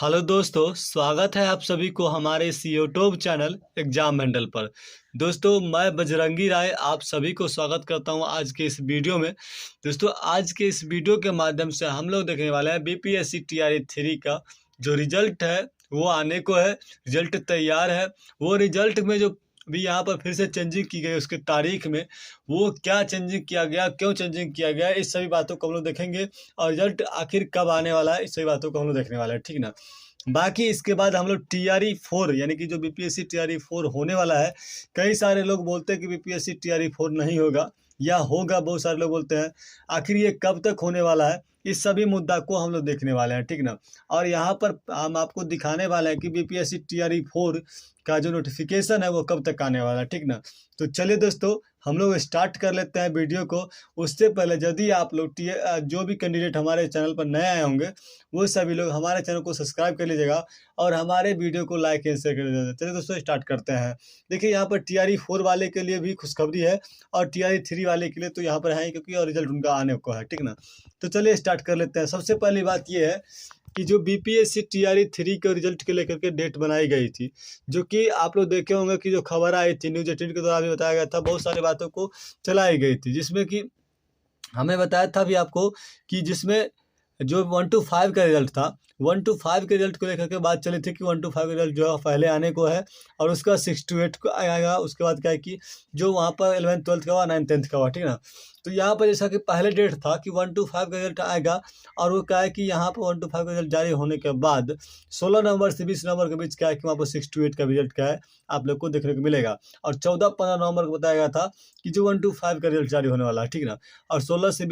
Hello दोस्तों, स्वागत है आप सभी को हमारे इस यूट्यूब चैनल एग्जाम हैंडल पर। दोस्तों, मैं बजरंगी राय आप सभी को स्वागत करता हूं आज के इस वीडियो में। दोस्तों, आज के इस वीडियो के माध्यम से हम लोग देखने वाले हैं बीपीएससी टीआरई 3 का जो रिजल्ट है वो आने को है। रिजल्ट तैयार है। वो रिजल्ट में जो भी यहाँ पर फिर से चेंजिंग की गई उसके तारीख में, वो क्या चेंजिंग किया गया, क्यों चेंजिंग किया गया, इस सभी बातों को हम लोग देखेंगे। और रिजल्ट आखिर कब आने वाला है, इस सभी बातों को हम लोग देखने वाला है, ठीक ना। बाकी इसके बाद हम लोग टीआरई 4 यानी कि जो बीपीएससी टीआरई 4 होने वाला है। कई सारे लोग बोलते हैं कि बीपीएससी टीआरई 4 नहीं होगा या होगा, बहुत सारे लोग बोलते हैं। आखिर ये कब तक होने वाला है, इस सभी मुद्दा को हम लोग देखने वाले हैं, ठीक ना। और यहाँ पर हम आपको दिखाने वाले हैं कि बीपीएससी टीआरई 4 का जो नोटिफिकेशन है वो कब तक आने वाला है, ठीक ना। तो चलिए दोस्तों, हम लोग स्टार्ट कर लेते हैं वीडियो को। उससे पहले यदि आप लोग जो भी कैंडिडेट हमारे चैनल पर नए आए होंगे, वो सभी लोग हमारे चैनल को सब्सक्राइब कर लीजिएगा और हमारे वीडियो को लाइक एंड शेयर कर दीजिएगा। चलिए दोस्तों, स्टार्ट करते हैं। देखिए, यहाँ पर टीआरई 4 वाले के लिए भी खुशखबरी है और टीआरई 3 वाले के लिए तो यहाँ पर है ही, क्योंकि और रिजल्ट उनका आने को है, ठीक ना। तो चलिए स्टार्ट कर लेते हैं। सबसे पहली बात ये है कि जो बीपीएससी टीआरई 3 के रिजल्ट के लेकर के डेट बनाई गई थी, जो कि आप लोग देखे होंगे कि जो खबर आई थी न्यूज़ 18 के द्वारा भी बताया गया था, बहुत सारी बातों को चलाई गई थी, जिसमें कि हमें बताया था भी आपको कि जिसमें जो 1 to 5 का रिजल्ट था, 1 to 5 के रिजल्ट को लेकर के बात चली थी कि 1 to 5 का रिजल्ट जो है पहले आने को है और उसका 6 to 8 को आएगा। उसके बाद क्या है कि जो वहाँ पर 11th 12th का हुआ, 9th 10th का हुआ, ठीक ना। तो यहाँ पर जैसा कि पहले डेट था कि 1 to 5 का रिजल्ट आएगा और वो क्या है कि यहाँ पर 1 to 5 का रिजल्ट जारी होने के बाद 16 नवंबर से 20 नवंबर के बीच क्या है कि वहाँ पर 6 to 8 का रिजल्ट क्या है आप लोग को देखने को मिलेगा। और 14-15 नवंबर को बताया गया था कि जो 1 to 5 का रिजल्ट जारी होने वाला है, ठीक ना। और 16 से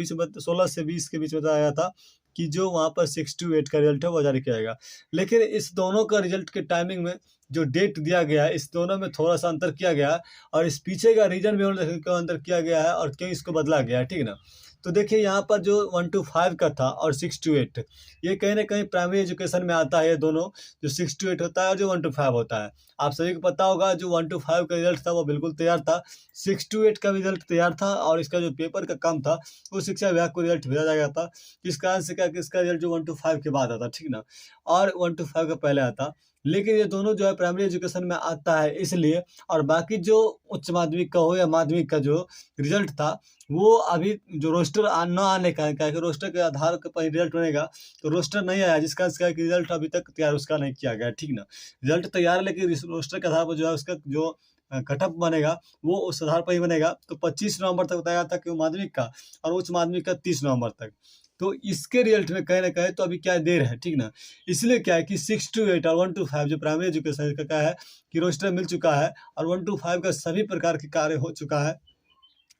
20 के बीच बताया गया था कि जो वहाँ पर 6 to 8 का रिजल्ट है वो जारी किया जाएगा। लेकिन इस दोनों का रिजल्ट के टाइमिंग में जो डेट दिया गया है, इस दोनों में थोड़ा सा अंतर किया गया है और इस पीछे का रीजन भी हम लोग क्यों अंतर किया गया है और क्यों इसको बदला गया है, ठीक ना। तो देखिए, यहाँ पर जो 1 to 5 का था और 6 to 8, ये कहीं ना कहीं प्राइमरी एजुकेशन में आता है। ये दोनों जो 6 to 8 होता है और जो 1 to 5 होता है, आप सभी को पता होगा जो 1 to 5 का रिजल्ट था वो बिल्कुल तैयार था, 6 to 8 का रिजल्ट तैयार था और इसका जो पेपर का काम था वो शिक्षा विभाग को रिजल्ट भेजा जाएगा था। इस कारण से क्या कि इसका रिजल्ट जो 1 to 5 के बाद आता, ठीक ना, और 1 to 5 का पहले आता। लेकिन ये दोनों जो है प्राइमरी एजुकेशन में आता है इसलिए। और बाकी जो उच्च माध्यमिक का हो या माध्यमिक का जो रिजल्ट था वो अभी जो रोस्टर न आने का है, क्या कि रोस्टर के आधार पर रिजल्ट बनेगा, तो रोस्टर नहीं आया जिसका कि रिजल्ट अभी तक तैयार उसका नहीं किया गया, ठीक ना। रिजल्ट तैयार है लेकिन रोस्टर के आधार पर जो है उसका जो कटअप बनेगा वो उस आधार पर ही बनेगा। तो 25 नवंबर तक बताया था कि वो माध्यमिक का और उच्च माध्यमिक का 30 नवंबर तक। तो इसके रिजल्ट में कहीं ना कहीं तो अभी क्या देर है, ठीक ना। इसलिए क्या है कि 6 to 8 और 1 to 5 जो प्राइमरी एजुकेशन का क्या है कि रोस्टर मिल चुका है और 1 to 5 का सभी प्रकार के कार्य हो चुका है।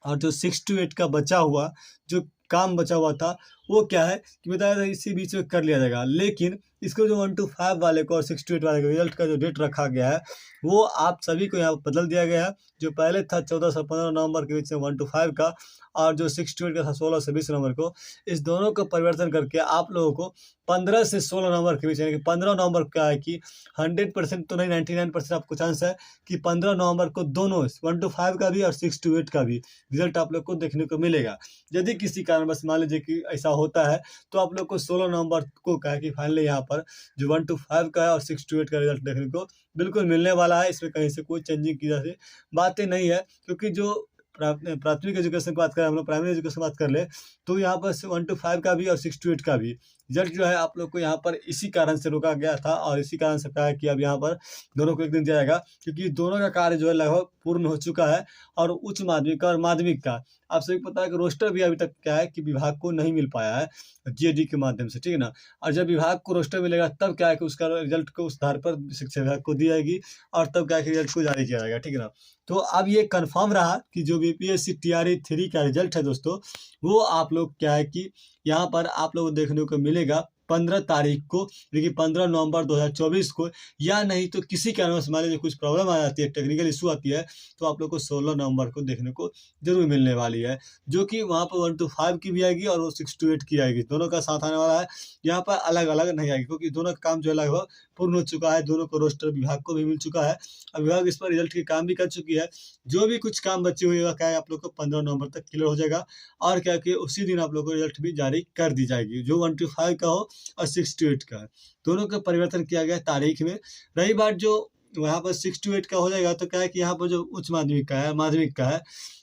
और जो 6 to 8 का बचा हुआ जो काम बचा हुआ था वो क्या है कि बताया था इसी बीच में कर लिया जाएगा। लेकिन इसको जो 1 to 5 वाले को और 6 to 8 वाले को रिजल्ट का जो डेट रखा गया है वो आप सभी को यहाँ बदल दिया गया है। जो पहले था 14 से 15 नवंबर के बीच में 1 to 5 का और जो 6 to 8 का था 16 से 20 नवंबर को, इस दोनों का परिवर्तन करके आप लोगों को 15 से 16 नवंबर के बीच यानी कि 15 नवंबर का है कि 100% तो नहीं, 99% आपको चांस है कि 15 नवंबर को दोनों 1 to 5 का भी और 6 to 8 का भी रिजल्ट आप लोग को देखने को मिलेगा। यदि किसी कारणवश मान लीजिए कि ऐसा होता है तो आप लोग को 16 नवंबर को क्या है कि फाइनली यहाँ पर जो 1 to 5 का है और 6 to 8 का रिजल्ट देखने को बिल्कुल मिलने वाला है। इसमें कहीं से कोई चेंजिंग की जैसी बातें नहीं है, क्योंकि जो प्राथमिक एजुकेशन की बात करें, हम लोग प्राइमरी एजुकेशन की बात कर ले तो यहाँ पर 1 to 5 का भी और 6 to 8 का भी रिजल्ट जो है आप लोग को यहाँ पर इसी कारण से रोका गया था और इसी कारण से कहा है कि अब यहाँ पर दोनों को एक दिन दिया जाएगा, क्योंकि दोनों का कार्य जो है लगभग पूर्ण हो चुका है। और उच्च माध्यमिक का और माध्यमिक का आप सभी को पता है कि रोस्टर भी अभी तक क्या है कि विभाग को नहीं मिल पाया है जीएडी के माध्यम से, ठीक है ना। और जब विभाग को रोस्टर मिलेगा तब क्या है कि उसका रिजल्ट को उस आधार पर शिक्षा विभाग को दी जाएगी और तब क्या है कि रिजल्ट को जारी किया जाएगा, ठीक है ना। तो अब ये कन्फर्म रहा कि जो बीपीएससी टीआरई 3 का रिजल्ट है दोस्तों, वो आप लोग क्या है कि यहाँ पर आप लोग देखने को मिलेगा 15 तारीख को, लेकिन 15 नवंबर 2024 को, या नहीं तो किसी कारणवश मान लीजिए कुछ प्रॉब्लम आ जाती है, टेक्निकल इशू आती है, तो आप लोग को 16 नवंबर को देखने को जरूर मिलने वाली है। जो कि वहाँ पर 1 to 5 की भी आएगी और वो 6 to 8 की आएगी, दोनों का साथ आने वाला है। यहाँ पर अलग अलग नहीं आएगी, क्योंकि दोनों का काम जो है लगभग पूर्ण हो चुका है। दोनों को रोस्टर विभाग को भी मिल चुका है और विभाग इस पर रिजल्ट के काम भी कर चुकी है। जो भी कुछ काम बची हुई है क्या है आप लोग को 15 नवंबर तक क्लियर हो जाएगा और क्या कि उसी दिन आप लोग को रिजल्ट भी जारी कर दी जाएगी। जो 1 to 5 का हो और 68 का है। दोनों का परिवर्तन किया गया है तारीख में। रही बात जो वहाँ पर 68 का हो जाएगा तो क्या है कि यहाँ पर जो उच्च माध्यमिक का है, माध्यमिक का है,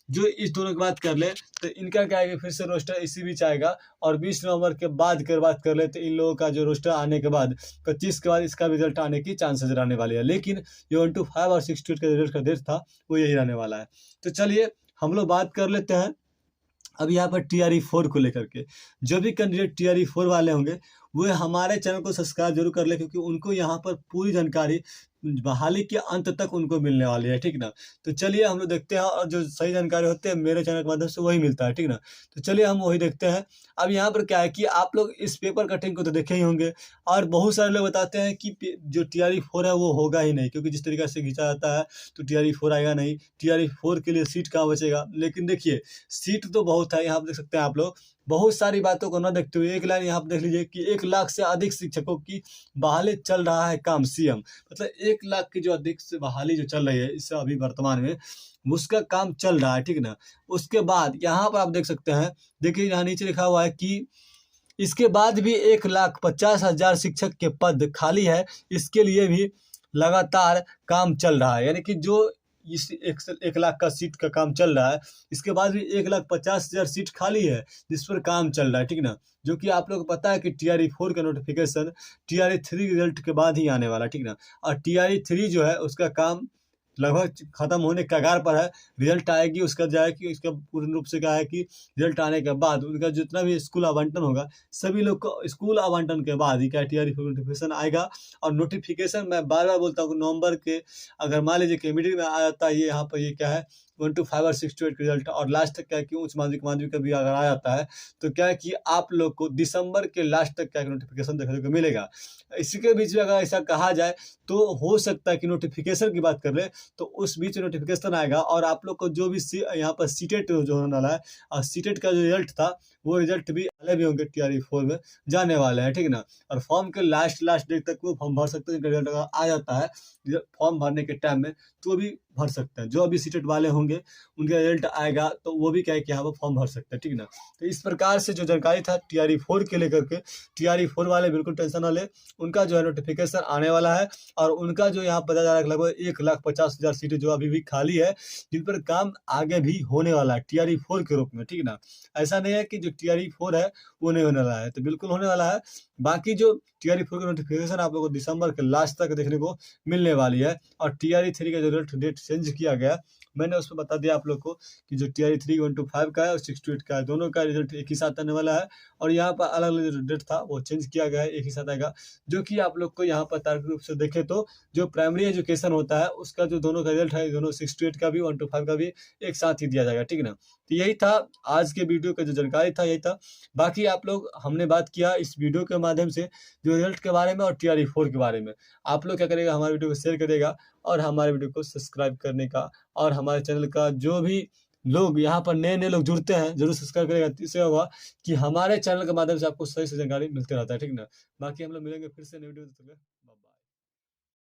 जो इस दोनों की बात कर ले तो इनका क्या है कि फिर से रोस्टर इसी बीच आएगा। और 20 नवंबर के बाद की बात कर ले तो इन लोगों का जो रोस्टर आने के बाद 25 के बाद इसका रिजल्ट आने की चांसेस रहने वाली है। लेकिन जो 1-5 और 68 का रिजल्ट का डेट था वो यही रहने वाला है। तो चलिए हम लोग बात कर लेते हैं अब यहाँ पर TRE 4 को लेकर के। जो भी कैंडिडेट TRE 4 वाले होंगे वो हमारे चैनल को सब्सक्राइब जरूर कर ले, क्योंकि उनको यहाँ पर पूरी जानकारी बहाली के अंत तक उनको मिलने वाली है, ठीक ना। तो चलिए हम लोग देखते हैं, और जो सही जानकारी होती है मेरे चैनल के माध्यम से वही मिलता है, ठीक ना। तो चलिए हम वही देखते हैं। अब यहाँ पर क्या है कि आप लोग इस पेपर कटिंग को तो देखे ही होंगे, और बहुत सारे लोग बताते हैं कि जो TRE 4 है वो होगा ही नहीं, क्योंकि जिस तरीके से खींचा जाता है तो TRE 4 आएगा नहीं, TRE 4 के लिए सीट कहाँ बचेगा। लेकिन देखिए सीट तो बहुत है, यहाँ पर देख सकते हैं आप लोग। बहुत सारी बातों को न देखते हुए एक लाइन यहाँ पर देख लीजिए कि 1 लाख से अधिक शिक्षकों की बहाली चल रहा है काम, CM। मतलब 1 लाख की जो अधिक से बहाली जो चल रही है इससे अभी वर्तमान में उसका काम चल रहा है, ठीक ना। उसके बाद यहाँ पर आप देख सकते हैं, देखिए यहाँ नीचे लिखा हुआ है कि इसके बाद भी 1,50,000 शिक्षक के पद खाली है, इसके लिए भी लगातार काम चल रहा है। यानी कि जो इस 1 लाख का सीट का काम चल रहा है, इसके बाद भी 1,50,000 सीट खाली है जिस पर काम चल रहा है, ठीक ना। जो कि आप लोग को पता है कि TRE 4 का नोटिफिकेशन TRE 3 रिजल्ट के बाद ही आने वाला, ठीक ना। और TRE 3 जो है उसका काम लगभग खत्म होने के कगार पर है। रिजल्ट आएगी उसका जो है कि इसका पूर्ण रूप से क्या है कि रिजल्ट आने के बाद उनका जितना भी स्कूल आवंटन होगा सभी लोग को स्कूल आवंटन के बाद ही क्या TRE 4 नोटिफिकेशन आएगा। और नोटिफिकेशन मैं बार बार बोलता हूँ नवंबर के अगर मान लीजिए कि मिडिल में आ जाता है, ये यहाँ पर ये क्या है 1-5 और 68 रिजल्ट, और लास्ट तक क्या है कि उच्च माध्यमिक का भी अगर आ जाता है तो क्या है कि आप लोग को दिसंबर के लास्ट तक क्या नोटिफिकेशन देखने को मिलेगा। इसी के बीच में अगर ऐसा कहा जाए तो हो सकता है कि नोटिफिकेशन की बात कर ले तो उस बीच नोटिफिकेशन आएगा, और आप लोग को जो भी यहाँ पर सीटेट जो होने वाला है और सीटेट का जो रिजल्ट था वो रिजल्ट भी आने भी होंगे TRE 4 में जाने वाले हैं, ठीक ना। और फॉर्म के लास्ट डेट तक वो फॉर्म भर सकते हैं। रिजल्ट अगर आ जाता है फॉर्म भरने के टाइम में तो भी भर सकते हैं। जो अभी सीटेट वाले होंगे उनका रिजल्ट आएगा तो वो भी क्या है कि यहाँ पर फॉर्म भर सकते हैं, ठीक ना। तो इस प्रकार से जो जानकारी था TRE 4 के लेकर के, TRE 4 वाले बिल्कुल टेंशन ना ले, उनका जो है नोटिफिकेशन आने वाला है। और उनका जो यहाँ पता जा रहा है लगभग 1,50,000 सीटें जो अभी भी खाली है, जिन पर काम आगे भी होने वाला है TRE 4 के रूप में, ठीक ना। ऐसा नहीं है कि जो TRE 4 है वो नहीं होने वाला है, तो बिल्कुल होने वाला है। बाकी जो TRE 4 का नोटिफिकेशन आप लोगों को दिसंबर के लास्ट तक देखने को मिलने वाली है। और TRE 3 का जो डेट चेंज किया गया, मैंने उसमें बता दिया आप लोग को कि जो TRE 3 1-5 का है और 68 का है, दोनों का रिजल्ट एक ही साथ आने वाला है। और यहाँ पर अलग अलग जो डेट था वो चेंज किया गया है, एक ही साथ आएगा। जो कि आप लोग को यहाँ पर तार्किक रूप से देखें तो जो प्राइमरी एजुकेशन होता है उसका जो दोनों का रिजल्ट है, दोनों 68 का भी 1-5 का भी एक साथ ही दिया जाएगा, ठीक ना। तो यही था आज के वीडियो का जो जानकारी था, यही था। बाकी आप लोग हमने बात किया इस वीडियो के माध्यम से जो रिजल्ट के बारे में और TRE 4 के बारे में। आप लोग क्या करेगा, हमारे वीडियो को शेयर करेगा और हमारे वीडियो को सब्सक्राइब करने का, और हमारे चैनल का जो भी लोग यहाँ पर नए लोग जुड़ते हैं जरूर सब्सक्राइब करेगा। इससे होगा कि हमारे चैनल के माध्यम से आपको सही से जानकारी मिलते रहता है, ठीक ना। बाकी हम लोग मिलेंगे फिर से नई वीडियो में।